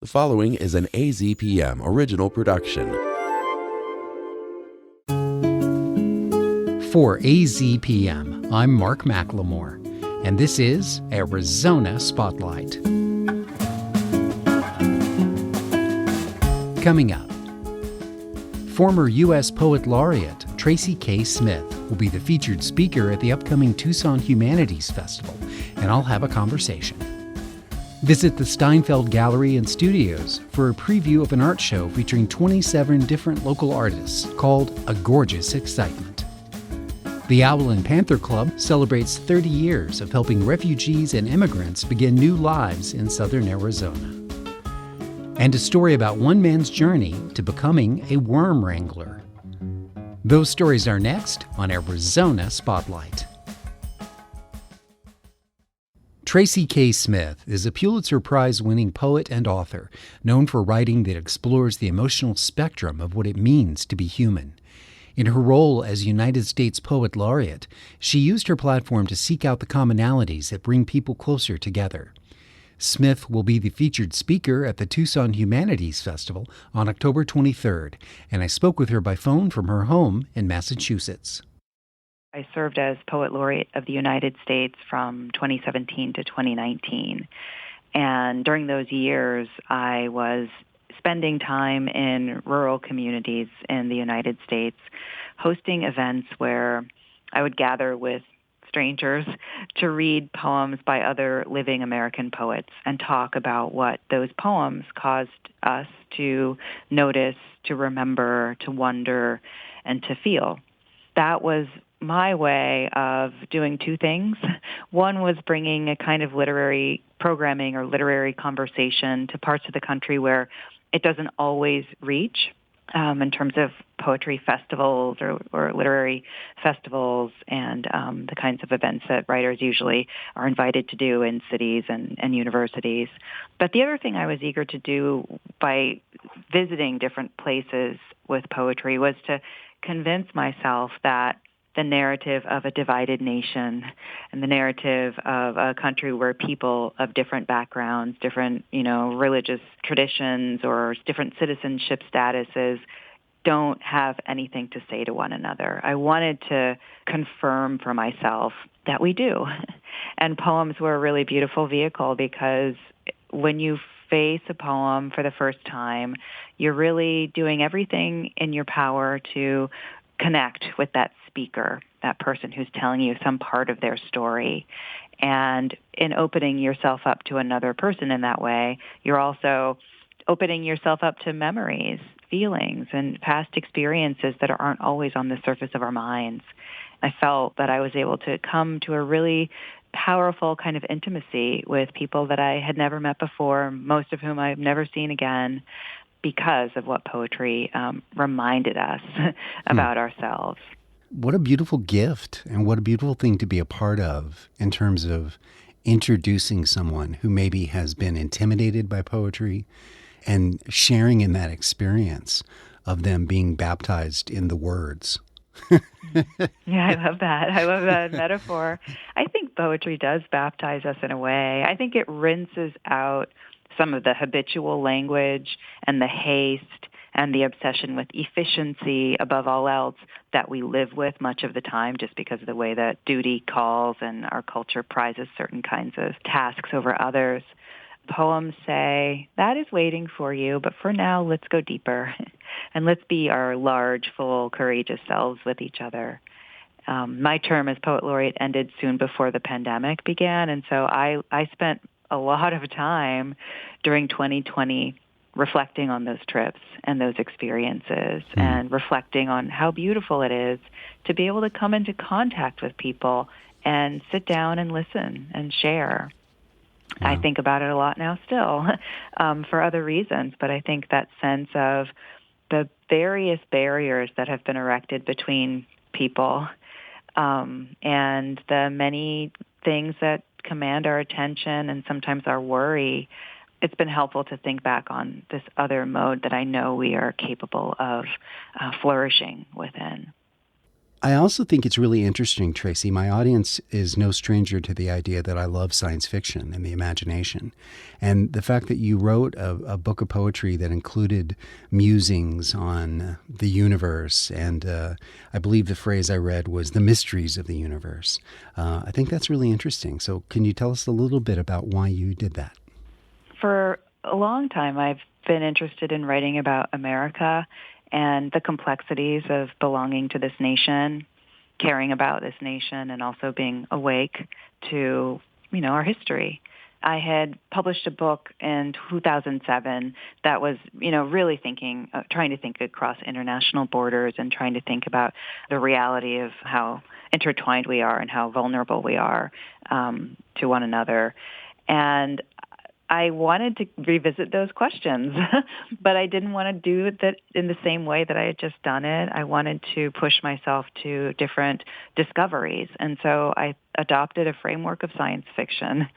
The following is an AZPM original production. For AZPM, I'm Mark McLemore, and this is Arizona Spotlight. Coming up, former U.S. Poet Laureate Tracy K. Smith will be the featured speaker at the upcoming Tucson Humanities Festival, and I'll have a conversation. Visit the Steinfeld Gallery and Studios for a preview of an art show featuring 27 different local artists called A Gorgeous Excitement. The Owl and Panther Club celebrates 30 years of helping refugees and immigrants begin new lives in southern Arizona. And a story about one man's journey to becoming a worm wrangler. Those stories are next on Arizona Spotlight. Tracy K. Smith is a Pulitzer Prize-winning poet and author, known for writing that explores the emotional spectrum of what it means to be human. In her role as United States Poet Laureate, she used her platform to seek out the commonalities that bring people closer together. Smith will be the featured speaker at the Tucson Humanities Festival on October 23rd, and I spoke with her by phone from her home in Massachusetts. I served as Poet Laureate of the United States from 2017 to 2019. And during those years, I was spending time in rural communities in the United States, hosting events where I would gather with strangers to read poems by other living American poets and talk about what those poems caused us to notice, to remember, to wonder, and to feel. That was my way of doing two things. One was bringing a kind of literary programming or literary conversation to parts of the country where it doesn't always reach in terms of poetry festivals or literary festivals and the kinds of events that writers usually are invited to do in cities and universities. But the other thing I was eager to do by visiting different places with poetry was to convince myself that the narrative of a divided nation and the narrative of a country where people of different backgrounds, different, religious traditions or different citizenship statuses don't have anything to say to one another. I wanted to confirm for myself that we do. And poems were a really beautiful vehicle because when you face a poem for the first time, you're really doing everything in your power to connect with that speaker, that person who's telling you some part of their story. And in opening yourself up to another person in that way, you're also opening yourself up to memories, feelings, and past experiences that aren't always on the surface of our minds. I felt that I was able to come to a really powerful kind of intimacy with people that I had never met before, most of whom I've never seen again, because of what poetry reminded us about ourselves. What a beautiful gift and what a beautiful thing to be a part of in terms of introducing someone who maybe has been intimidated by poetry and sharing in that experience of them being baptized in the words. Yeah, I love that. I love that metaphor. I think poetry does baptize us in a way. I think it rinses out some of the habitual language and the haste and the obsession with efficiency above all else that we live with much of the time just because of the way that duty calls and our culture prizes certain kinds of tasks over others. Poems say, that is waiting for you, but for now, let's go deeper. And let's be our large, full, courageous selves with each other. My term as Poet Laureate ended soon before the pandemic began, and so I spent a lot of time during 2020 reflecting on those trips and those experiences and reflecting on how beautiful it is to be able to come into contact with people and sit down and listen and share. Wow. I think about it a lot now still for other reasons, but I think that sense of the various barriers that have been erected between people and the many things that command our attention and sometimes our worry, it's been helpful to think back on this other mode that I know we are capable of flourishing within. I also think it's really interesting, Tracy. My audience is no stranger to the idea that I love science fiction and the imagination. And the fact that you wrote a book of poetry that included musings on the universe, and I believe the phrase I read was the mysteries of the universe. I think that's really interesting. So can you tell us a little bit about why you did that? For a long time, I've been interested in writing about America and the complexities of belonging to this nation, caring about this nation, and also being awake to, our history. I had published a book in 2007 that was, really trying to think across international borders and trying to think about the reality of how intertwined we are and how vulnerable we are to one another. And I wanted to revisit those questions, but I didn't want to do that in the same way that I had just done it. I wanted to push myself to different discoveries. And so I adopted a framework of science fiction,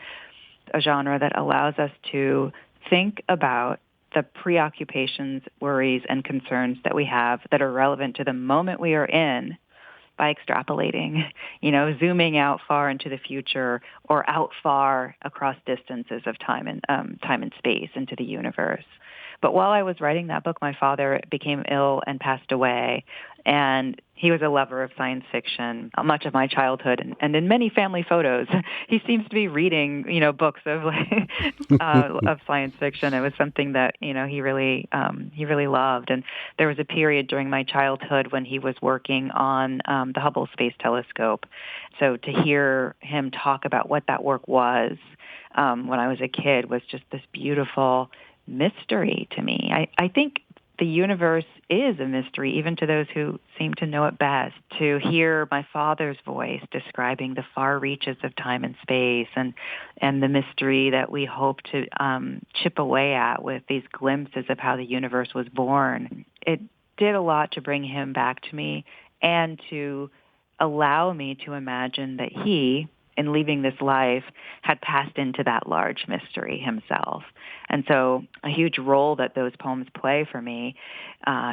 a genre that allows us to think about the preoccupations, worries, and concerns that we have that are relevant to the moment we are in by extrapolating, zooming out far into the future or out far across distances of time and space into the universe. But while I was writing that book, my father became ill and passed away. And he was a lover of science fiction much of my childhood. And in many family photos, he seems to be reading, books of of science fiction. It was something that, he really loved. And there was a period during my childhood when he was working on the Hubble Space Telescope. So to hear him talk about what that work was when I was a kid was just this beautiful mystery to me. I think the universe is a mystery, even to those who seem to know it best. To hear my father's voice describing the far reaches of time and space and the mystery that we hope to chip away at with these glimpses of how the universe was born, it did a lot to bring him back to me and to allow me to imagine that he, in leaving this life, had passed into that large mystery himself. And so a huge role that those poems play for me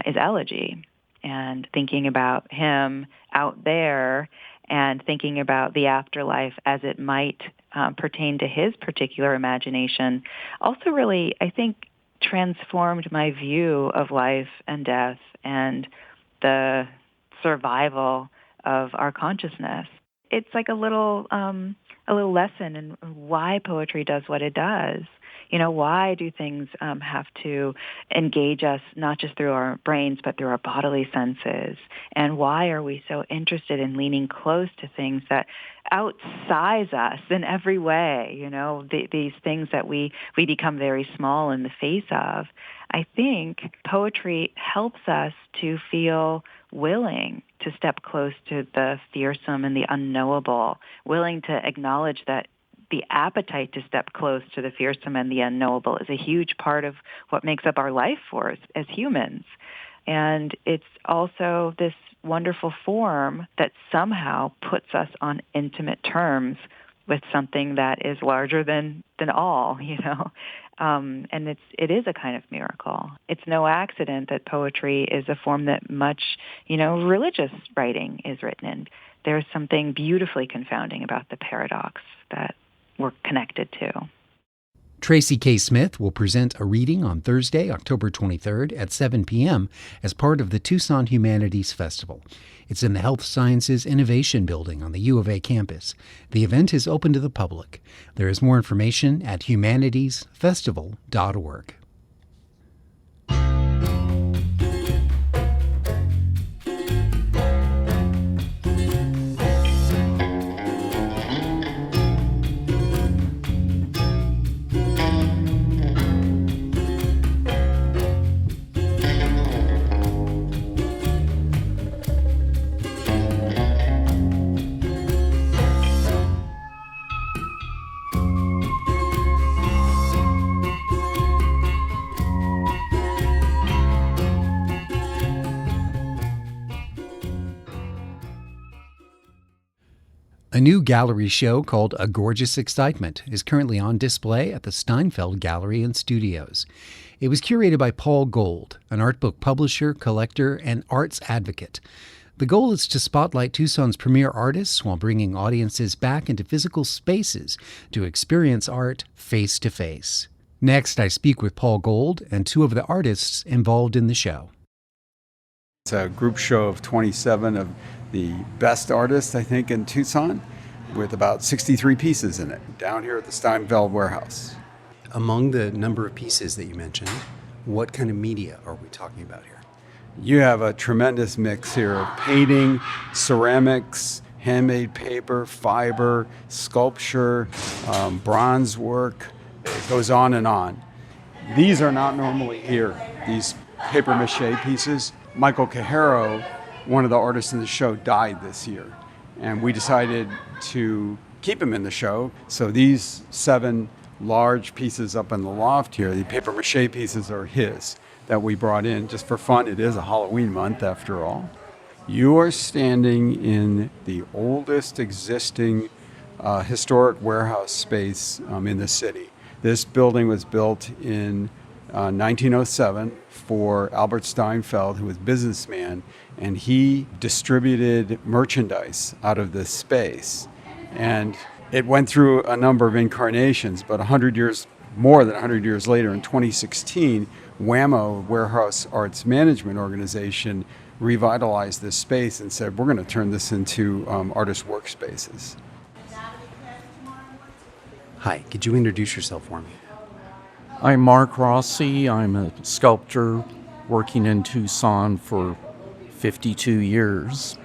is elegy, and thinking about him out there and thinking about the afterlife as it might pertain to his particular imagination also really, I think, transformed my view of life and death and the survival of our consciousness. It's like a little lesson in why poetry does what it does. Why do things have to engage us not just through our brains, but through our bodily senses? And why are we so interested in leaning close to things that outsize us in every way? These things that we become very small in the face of. I think poetry helps us to feel willing to step close to the fearsome and the unknowable, willing to acknowledge that the appetite to step close to the fearsome and the unknowable is a huge part of what makes up our life force as humans. And it's also this wonderful form that somehow puts us on intimate terms with something that is larger than all, and it is a kind of miracle. It's no accident that poetry is a form that much, religious writing is written in. There's something beautifully confounding about the paradox that we're connected to. Tracy K. Smith will present a reading on Thursday, October 23rd at 7 p.m. as part of the Tucson Humanities Festival. It's in the Health Sciences Innovation Building on the U of A campus. The event is open to the public. There is more information at humanitiesfestival.org. A new gallery show called A Gorgeous Excitement is currently on display at the Steinfeld Gallery and Studios. It was curated by Paul Gold, an art book publisher, collector, and arts advocate. The goal is to spotlight Tucson's premier artists while bringing audiences back into physical spaces to experience art face to face. Next, I speak with Paul Gold and two of the artists involved in the show. It's a group show of 27 of the best artists, I think, in Tucson, with about 63 pieces in it, down here at the Steinfeld warehouse. Among the number of pieces that you mentioned, what kind of media are we talking about here? You have a tremendous mix here of painting, ceramics, handmade paper, fiber, sculpture, bronze work. It goes on and on. These are not normally here, these paper mache pieces. Michael Cajero, one of the artists in the show, died this year, and we decided to keep him in the show. So these 7 large pieces up in the loft here, the paper mache pieces, are his, that we brought in just for fun. It is a Halloween month after all. You are standing in the oldest existing historic warehouse space in the city. This building was built in 1907 for Albert Steinfeld, who was a businessman, and he distributed merchandise out of this space. And it went through a number of incarnations, but more than 100 years later, in 2016, WAMO, Warehouse Arts Management Organization, revitalized this space and said, we're going to turn this into artist workspaces. Hi, could you introduce yourself for me? I'm Mark Rossi. I'm a sculptor working in Tucson for 52 years.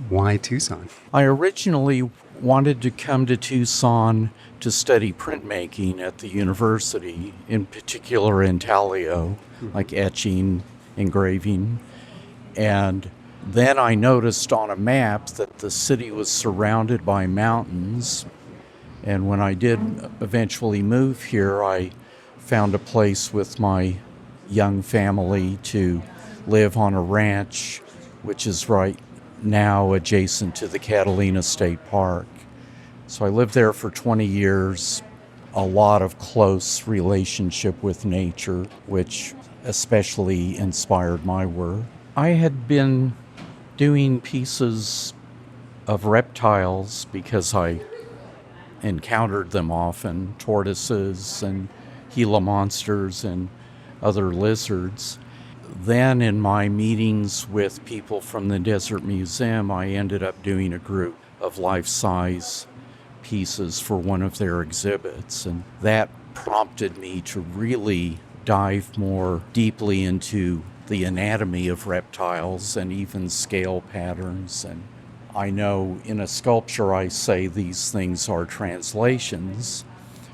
Why Tucson? I originally wanted to come to Tucson to study printmaking at the university, in particular intaglio, like etching, engraving. And then I noticed on a map that the city was surrounded by mountains. And when I did eventually move here, I found a place with my young family to live on a ranch, which is right now adjacent to the Catalina State Park. So I lived there for 20 years, a lot of close relationship with nature, which especially inspired my work. I had been doing pieces of reptiles because I encountered them often, tortoises and Gila monsters and other lizards. Then in my meetings with people from the Desert Museum, I ended up doing a group of life-size pieces for one of their exhibits, and that prompted me to really dive more deeply into the anatomy of reptiles and even scale patterns. And I know in a sculpture I say these things are translations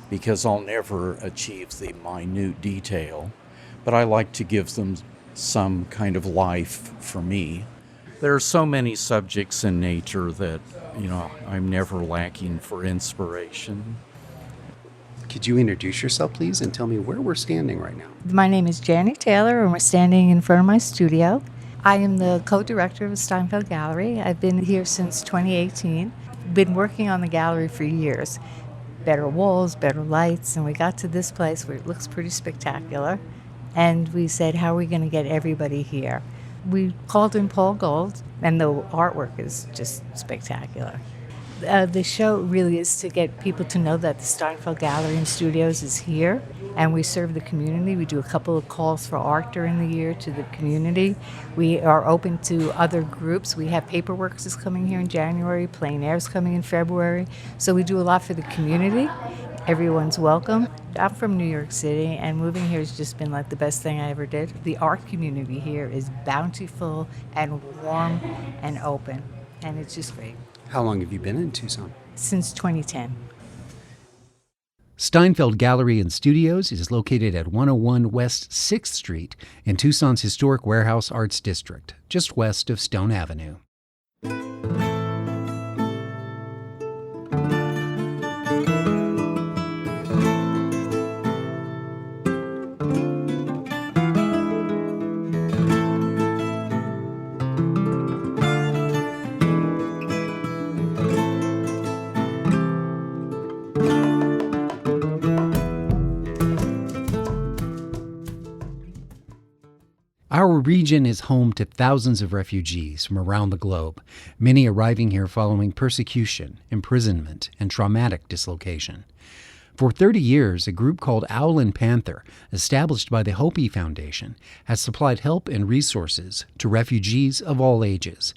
because I'll never achieve the minute detail, but I like to give them some kind of life for me. There are so many subjects in nature that, I'm never lacking for inspiration. Could you introduce yourself, please, and tell me where we're standing right now? My name is Janie Taylor, and we're standing in front of my studio. I am the co-director of the Steinfeld Gallery. I've been here since 2018. Been working on the gallery for years. Better walls, better lights, and we got to this place where it looks pretty spectacular. And we said, how are we going to get everybody here? We called in Paul Gold, and the artwork is just spectacular. The show really is to get people to know that the Steinfeld Gallery and Studios is here, and we serve the community. We do a couple of calls for art during the year to the community. We are open to other groups. We have Paperworks is coming here in January, Plein Air's coming in February. So we do a lot for the community. Everyone's welcome. I'm from New York City, and moving here has just been like the best thing I ever did. The art community here is bountiful and warm and open, and it's just great. How long have you been in Tucson? Since 2010. Steinfeld Gallery and Studios is located at 101 West 6th Street in Tucson's historic Warehouse Arts District, just west of Stone Avenue. Our region is home to thousands of refugees from around the globe, many arriving here following persecution, imprisonment, and traumatic dislocation. For 30 years, a group called Owl and Panther, established by the Hopi Foundation, has supplied help and resources to refugees of all ages.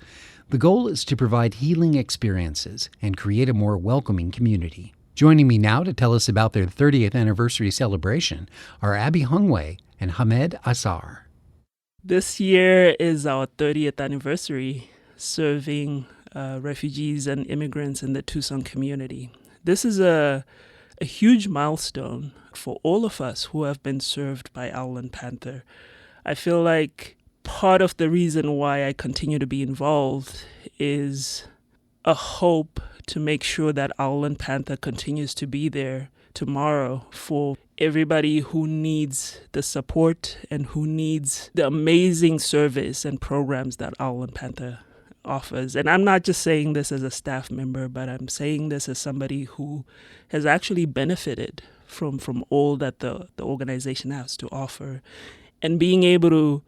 The goal is to provide healing experiences and create a more welcoming community. Joining me now to tell us about their 30th anniversary celebration are Abby Hungway and Hamed Asar. This year is our 30th anniversary serving refugees and immigrants in the Tucson community. This is a huge milestone for all of us who have been served by Owl and Panther. I feel like part of the reason why I continue to be involved is a hope to make sure that Owl and Panther continues to be there tomorrow for everybody who needs the support and who needs the amazing service and programs that Owl and Panther offers. And I'm not just saying this as a staff member, but I'm saying this as somebody who has actually benefited from all that the organization has to offer. And being able to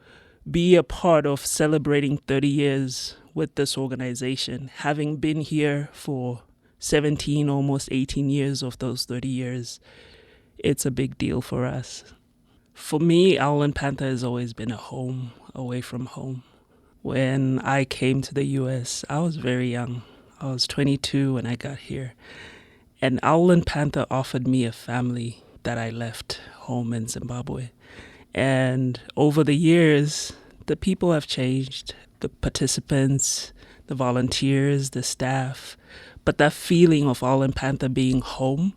be a part of celebrating 30 years with this organization, having been here for 17, almost 18 years of those 30 years, it's a big deal for us. For me, Owl and Panther has always been a home away from home. When I came to the U.S., I was very young. I was 22 when I got here. And Owl and Panther offered me a family that I left home in Zimbabwe. And over the years, the people have changed, the participants, the volunteers, the staff. But that feeling of Owl and Panther being home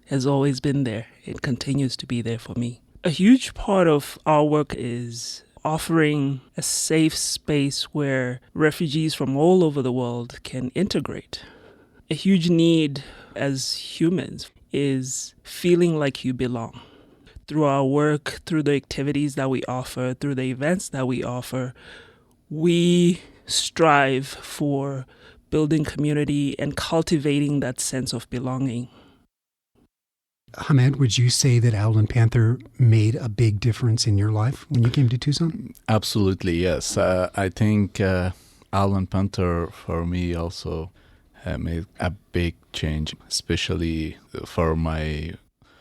has always been there. It continues to be there for me. A huge part of our work is offering a safe space where refugees from all over the world can integrate. A huge need as humans is feeling like you belong. Through our work, through the activities that we offer, through the events that we offer, we strive for building community and cultivating that sense of belonging. Hamed, would you say that Owl and Panther made a big difference in your life when you came to Tucson? Absolutely, yes. I think Owl and Panther for me also made a big change, especially for my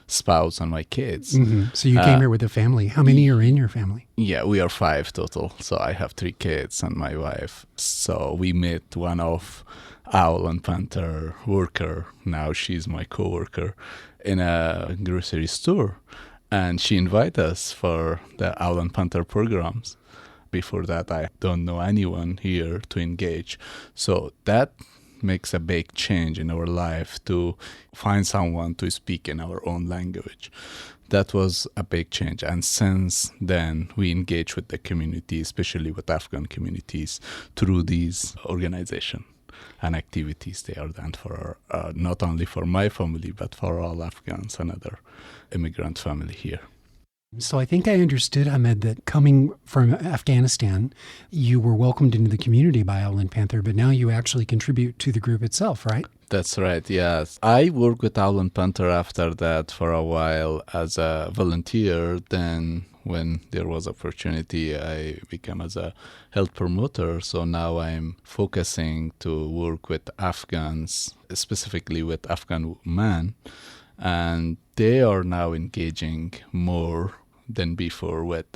spouse and my kids. Mm-hmm. So you came here with a family. How many are in your family? Yeah, we are 5 total. So I have 3 kids and my wife. So we met one of Owl and Panther worker. Now she's my co-worker in a grocery store. And she invited us for the Owl and Panther programs. Before that, I don't know anyone here to engage. So that makes a big change in our life to find someone to speak in our own language. That was a big change. And since then, we engage with the community, especially with Afghan communities, through these organizations and activities they are done for not only for my family, but for all Afghans and other immigrant family here. So I think I understood, Hamed, that coming from Afghanistan, you were welcomed into the community by Owl and Panther, but now you actually contribute to the group itself, right? That's right, yes. I worked with Owl and Panther after that for a while as a volunteer. Then when there was opportunity, I became as a health promoter. So now I'm focusing to work with Afghans, specifically with Afghan men. And they are now engaging more than before with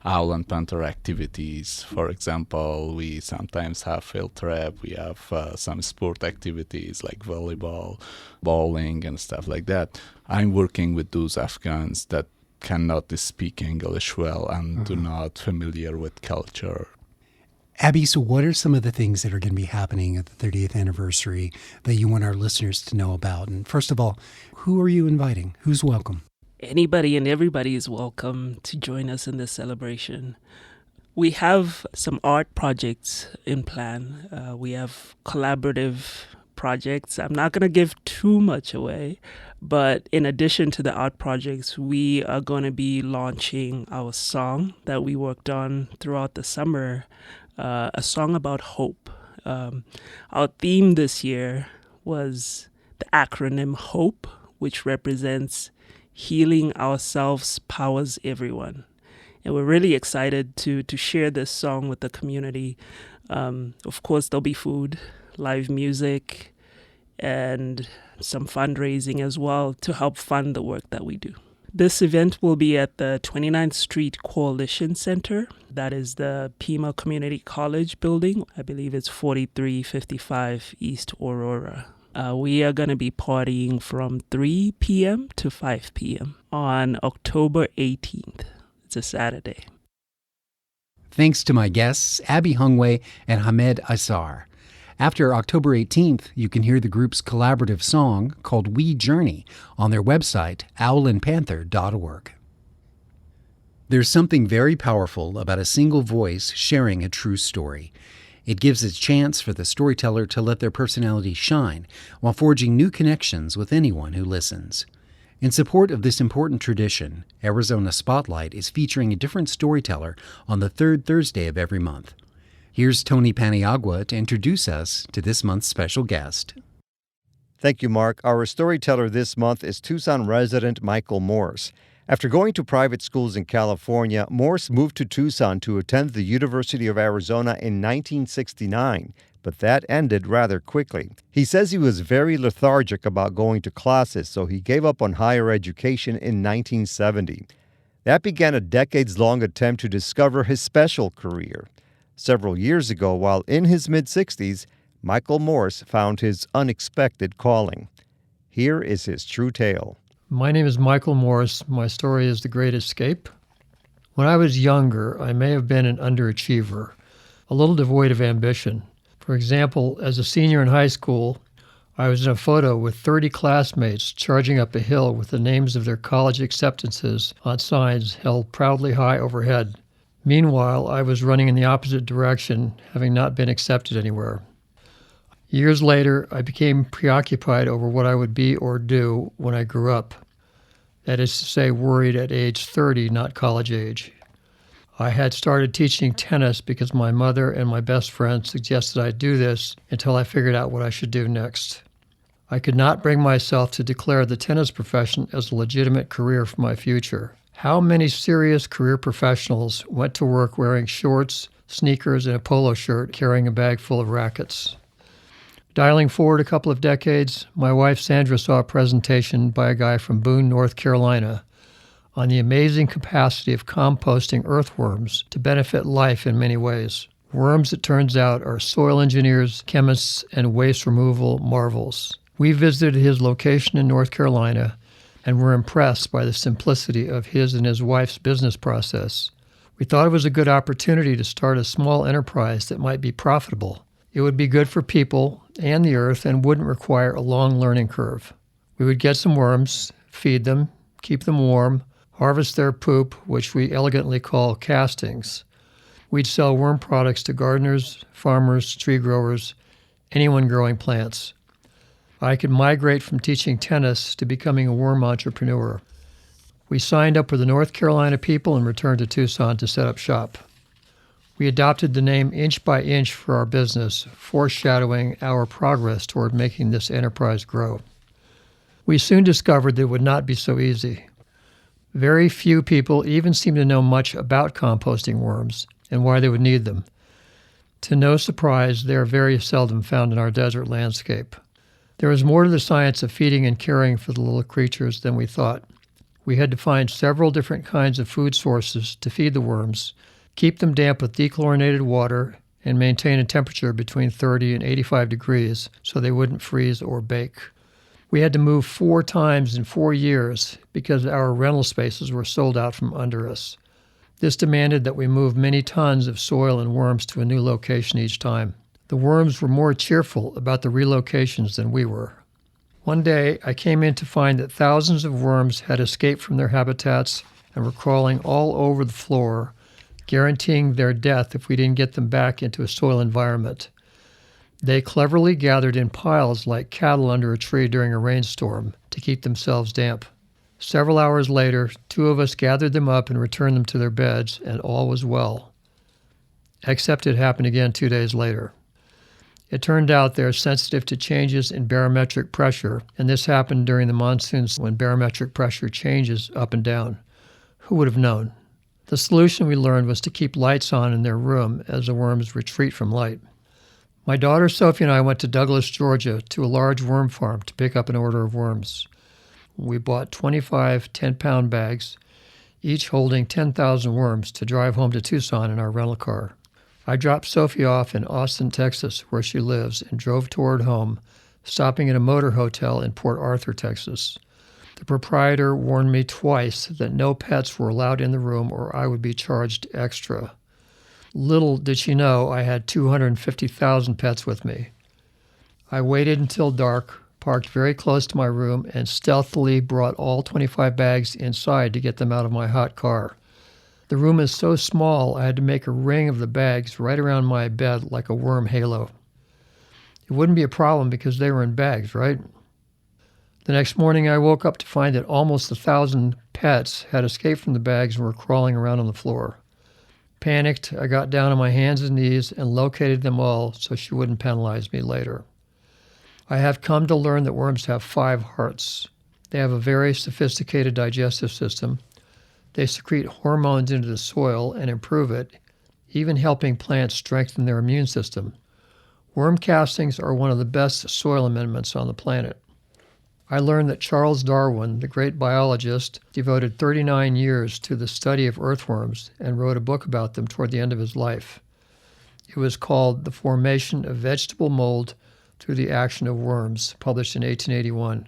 Owl and Panther activities. For example, we sometimes have field trip. We have some sport activities like volleyball, bowling, and stuff like that. I'm working with those Afghans that cannot speak English well and do not familiar with culture. Abby, so what are some of the things that are going to be happening at the 30th anniversary that you want our listeners to know about? And first of all, who are you inviting? Who's welcome? Anybody and everybody is welcome to join us in this celebration. We have some art projects in plan. We have collaborative projects. I'm not going to give too much away, but in addition to the art projects, we are going to be launching our song that we worked on throughout the summer, a song about hope. Our theme this year was the acronym HOPE, which represents Healing Ourselves Powers Everyone. And we're really excited to share this song with the community. Of course, there'll be food, live music, and some fundraising as well to help fund the work that we do. This event will be at the 29th Street Coalition Center. That is the Pima Community College building. I believe it's 4355 East Aurora. We are going to be partying from 3 p.m. to 5 p.m. on October 18th. It's a Saturday. Thanks to my guests, Abby Hungway and Hamed Asar. After October 18th, you can hear the group's collaborative song called We Journey on their website, owlandpanther.org. There's something very powerful about a single voice sharing a true story. It gives a chance for the storyteller to let their personality shine while forging new connections with anyone who listens. In support of this important tradition, Arizona Spotlight is featuring a different storyteller on the third Thursday of every month. Here's Tony Paniagua to introduce us to this month's special guest. Thank you, Mark. Our storyteller this month is Tucson resident Michael Morse. After going to private schools in California, Morse moved to Tucson to attend the University of Arizona in 1969, but that ended rather quickly. He says he was very lethargic about going to classes, so he gave up on higher education in 1970. That began a decades-long attempt to discover his special career. Several years ago, while in his mid-60s, Michael Morse found his unexpected calling. Here is his true tale. My name is Michael Morse. My story is The Great Escape. When I was younger, I may have been an underachiever, a little devoid of ambition. For example, as a senior in high school, I was in a photo with 30 classmates charging up a hill with the names of their college acceptances on signs held proudly high overhead. Meanwhile, I was running in the opposite direction, having not been accepted anywhere. Years later, I became preoccupied over what I would be or do when I grew up. That is to say, worried at age 30, not college age. I had started teaching tennis because my mother and my best friend suggested I do this until I figured out what I should do next. I could not bring myself to declare the tennis profession as a legitimate career for my future. How many serious career professionals went to work wearing shorts, sneakers, and a polo shirt, carrying a bag full of rackets? Dialing forward a couple of decades, my wife Sandra saw a presentation by a guy from Boone, North Carolina, on the amazing capacity of composting earthworms to benefit life in many ways. Worms, it turns out, are soil engineers, chemists, and waste removal marvels. We visited his location in North Carolina and were impressed by the simplicity of his and his wife's business process. We thought it was a good opportunity to start a small enterprise that might be profitable. It would be good for people and the earth and wouldn't require a long learning curve. We would get some worms, feed them, keep them warm, harvest their poop, which we elegantly call castings. We'd sell worm products to gardeners, farmers, tree growers, anyone growing plants. I could migrate from teaching tennis to becoming a worm entrepreneur. We signed up with the North Carolina people and returned to Tucson to set up shop. We adopted the name Inch by Inch for our business, foreshadowing our progress toward making this enterprise grow. We soon discovered that it would not be so easy. Very few people even seem to know much about composting worms and why they would need them. To no surprise, they are very seldom found in our desert landscape. There is more to the science of feeding and caring for the little creatures than we thought. We had to find several different kinds of food sources to feed the worms, keep them damp with dechlorinated water, and maintain a temperature between 30 and 85 degrees so they wouldn't freeze or bake. We had to move 4 times in 4 years because our rental spaces were sold out from under us. This demanded that we move many tons of soil and worms to a new location each time. The worms were more cheerful about the relocations than we were. One day, I came in to find that thousands of worms had escaped from their habitats and were crawling all over the floor, guaranteeing their death if we didn't get them back into a soil environment. They cleverly gathered in piles like cattle under a tree during a rainstorm to keep themselves damp. Several hours later, 2 of us gathered them up and returned them to their beds, and all was well. Except it happened again 2 days later. It turned out they're sensitive to changes in barometric pressure, and this happened during the monsoons when barometric pressure changes up and down. Who would have known? The solution we learned was to keep lights on in their room as the worms retreat from light. My daughter Sophie and I went to Douglas, Georgia, to a large worm farm to pick up an order of worms. We bought 25 10-pound bags, each holding 10,000 worms, to drive home to Tucson in our rental car. I dropped Sophie off in Austin, Texas, where she lives, and drove toward home, stopping at a motor hotel in Port Arthur, Texas. The proprietor warned me twice that no pets were allowed in the room or I would be charged extra. Little did she know I had 250,000 pets with me. I waited until dark, parked very close to my room, and stealthily brought all 25 bags inside to get them out of my hot car. The room is so small, I had to make a ring of the bags right around my bed like a worm halo. It wouldn't be a problem because they were in bags, right? The next morning, I woke up to find that almost 1,000 pets had escaped from the bags and were crawling around on the floor. Panicked, I got down on my hands and knees and located them all so she wouldn't penalize me later. I have come to learn that worms have 5 hearts. They have a very sophisticated digestive system. They secrete hormones into the soil and improve it, even helping plants strengthen their immune system. Worm castings are one of the best soil amendments on the planet. I learned that Charles Darwin, the great biologist, devoted 39 years to the study of earthworms and wrote a book about them toward the end of his life. It was called The Formation of Vegetable Mold Through the Action of Worms, published in 1881.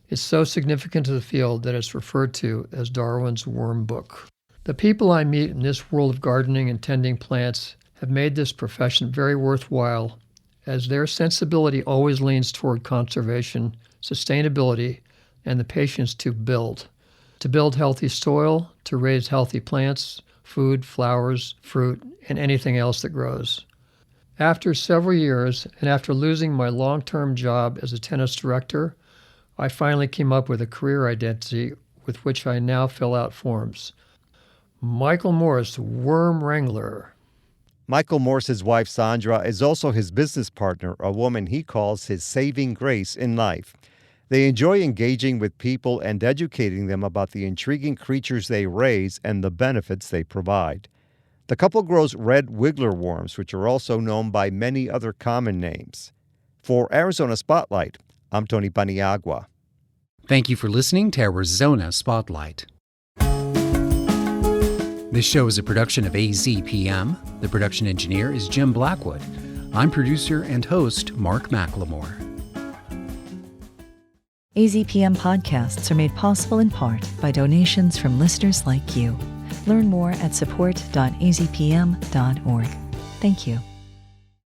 It's so significant to the field that it's referred to as Darwin's Worm Book. The people I meet in this world of gardening and tending plants have made this profession very worthwhile, as their sensibility always leans toward conservation, sustainability, and the patience to build healthy soil, to raise healthy plants, food, flowers, fruit, and anything else that grows. After several years, and after losing my long-term job as a tennis director, I finally came up with a career identity with which I now fill out forms. Michael Morse, Worm Wrangler. Michael Morse's wife, Sandra, is also his business partner, a woman he calls his saving grace in life. They enjoy engaging with people and educating them about the intriguing creatures they raise and the benefits they provide. The couple grows red wiggler worms, which are also known by many other common names. For Arizona Spotlight, I'm Tony Paniagua. Thank you for listening to Arizona Spotlight. This show is a production of AZPM. The production engineer is Jim Blackwood. I'm producer and host Mark McLemore. AZPM podcasts are made possible in part by donations from listeners like you. Learn more at support.azpm.org. Thank you.